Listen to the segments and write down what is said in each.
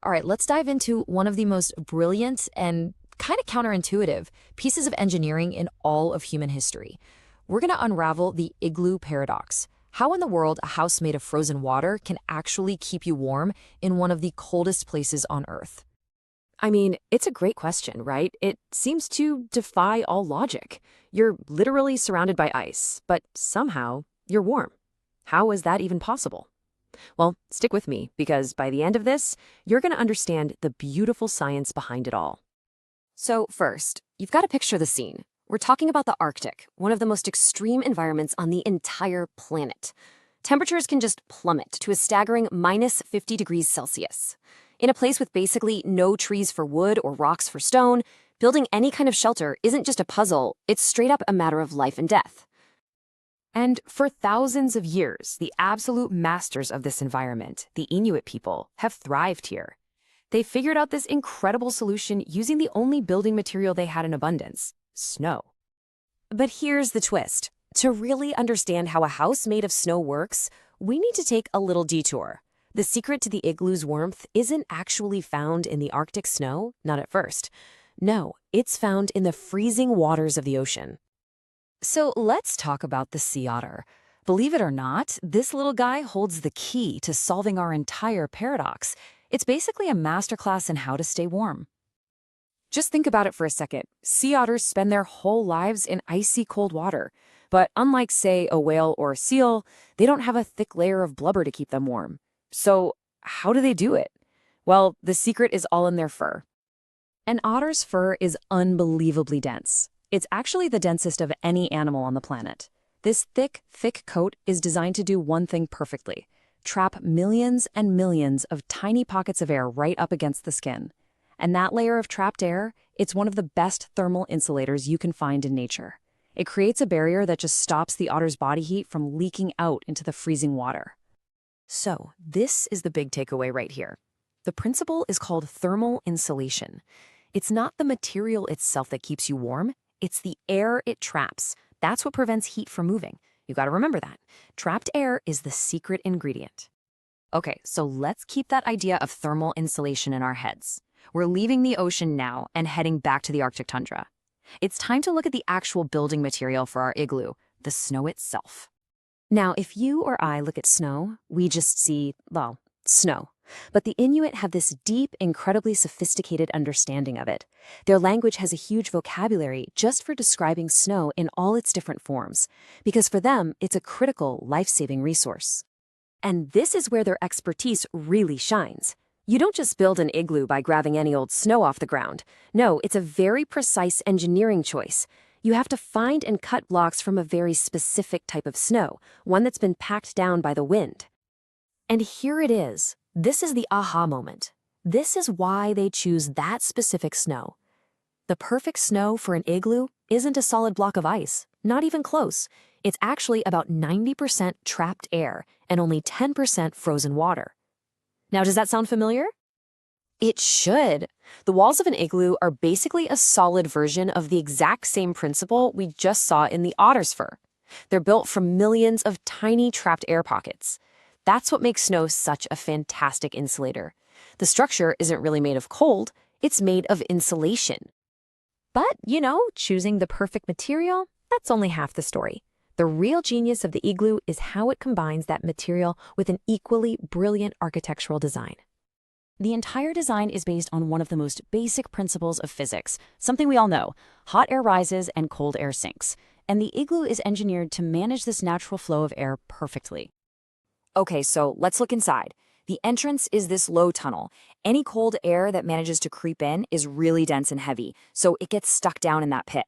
All right, let's dive into one of the most brilliant and kind of counterintuitive pieces of engineering in all of human history. We're going to unravel the igloo paradox. How in the world a house made of frozen water can actually keep you warm in one of the coldest places on Earth? I mean, it's a great question, right? It seems to defy all logic. You're literally surrounded by ice, but somehow you're warm. How is that even possible? Well, stick with me, because by the end of this, you're going to understand the beautiful science behind it all. So first, you've got to picture the scene. We're talking about the Arctic, one of the most extreme environments on the entire planet. Temperatures can just plummet to a staggering minus 50 degrees Celsius. In a place with basically no trees for wood or rocks for stone, building any kind of shelter isn't just a puzzle, it's straight up a matter of life and death. And for thousands of years, the absolute masters of this environment, the Inuit people, have thrived here. They figured out this incredible solution using the only building material they had in abundance: snow. But here's the twist. To really understand how a house made of snow works, we need to take a little detour. The secret to the igloo's warmth isn't actually found in the Arctic snow, not at first. No, it's found in the freezing waters of the ocean. So let's talk about the sea otter. Believe it or not, this little guy holds the key to solving our entire paradox. It's basically a masterclass in how to stay warm. Just think about it for a second. Sea otters spend their whole lives in icy cold water. But unlike, say, a whale or a seal, they don't have a thick layer of blubber to keep them warm. So how do they do it? Well, the secret is all in their fur. An otter's fur is unbelievably dense. It's actually the densest of any animal on the planet. This thick coat is designed to do one thing perfectly: trap millions and millions of tiny pockets of air right up against the skin. And that layer of trapped air, it's one of the best thermal insulators you can find in nature. It creates a barrier that just stops the otter's body heat from leaking out into the freezing water. So, this is the big takeaway right here. The principle is called thermal insulation. It's not the material itself that keeps you warm, it's the air it traps. That's what prevents heat from moving. You gotta remember that. Trapped air is the secret ingredient. Okay, so let's keep that idea of thermal insulation in our heads. We're leaving the ocean now and heading back to the Arctic tundra. It's time to look at the actual building material for our igloo, the snow itself. Now, if you or I look at snow, we just see, well, snow. But the Inuit have this deep, incredibly sophisticated understanding of it. Their language has a huge vocabulary just for describing snow in all its different forms, because for them, it's a critical, life-saving resource. And this is where their expertise really shines. You don't just build an igloo by grabbing any old snow off the ground. No, it's a very precise engineering choice. You have to find and cut blocks from a very specific type of snow, one that's been packed down by the wind. And here it is. This is the aha moment. This is why they choose that specific snow. The perfect snow for an igloo isn't a solid block of ice, not even close. It's actually about 90% trapped air and only 10% frozen water. Now, does that sound familiar? It should. The walls of an igloo are basically a solid version of the exact same principle we just saw in the otter's fur. They're built from millions of tiny trapped air pockets. That's what makes snow such a fantastic insulator. The structure isn't really made of cold, it's made of insulation. But, choosing the perfect material, that's only half the story. The real genius of the igloo is how it combines that material with an equally brilliant architectural design. The entire design is based on one of the most basic principles of physics, something we all know: hot air rises and cold air sinks. And the igloo is engineered to manage this natural flow of air perfectly. Okay, so let's look inside. The entrance is this low tunnel. Any cold air that manages to creep in is really dense and heavy, so it gets stuck down in that pit.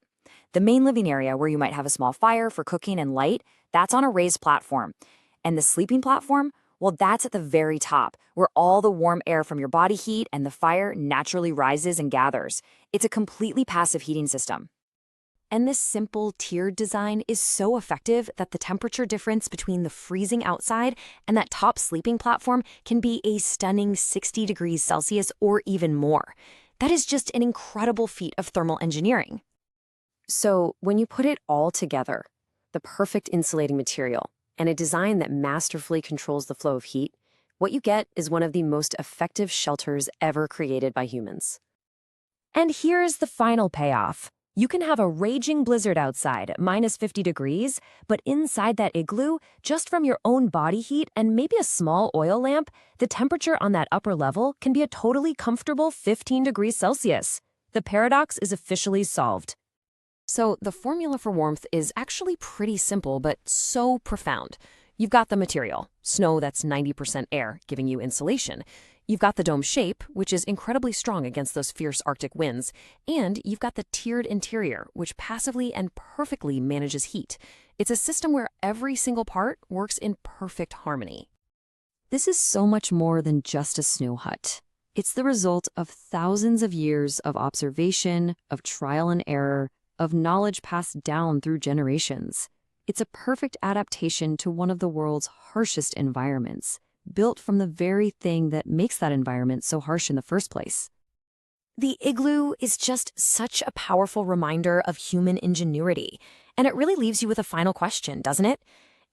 The main living area, where you might have a small fire for cooking and light, that's on a raised platform. And the sleeping platform, well, that's at the very top, where all the warm air from your body heat and the fire naturally rises and gathers. It's a completely passive heating system. And this simple tiered design is so effective that the temperature difference between the freezing outside and that top sleeping platform can be a stunning 60 degrees Celsius or even more. That is just an incredible feat of thermal engineering. So when you put it all together, the perfect insulating material and a design that masterfully controls the flow of heat, What you get is one of the most effective shelters ever created by humans. And here's the final payoff. You can have a raging blizzard outside at minus 50 degrees, but inside that igloo, just from your own body heat and maybe a small oil lamp, the temperature on that upper level can be a totally comfortable 15 degrees Celsius. The paradox is officially solved. So the formula for warmth is actually pretty simple, but so profound. You've got the material, snow that's 90% air, giving you insulation. You've got the dome shape, which is incredibly strong against those fierce Arctic winds. And you've got the tiered interior, which passively and perfectly manages heat. It's a system where every single part works in perfect harmony. This is so much more than just a snow hut. It's the result of thousands of years of observation, of trial and error, of knowledge passed down through generations. It's a perfect adaptation to one of the world's harshest environments, built from the very thing that makes that environment so harsh in the first place. The igloo is just such a powerful reminder of human ingenuity, and it really leaves you with a final question, doesn't it?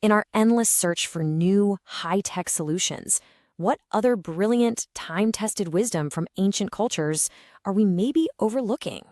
In our endless search for new, high-tech solutions, what other brilliant, time-tested wisdom from ancient cultures are we maybe overlooking?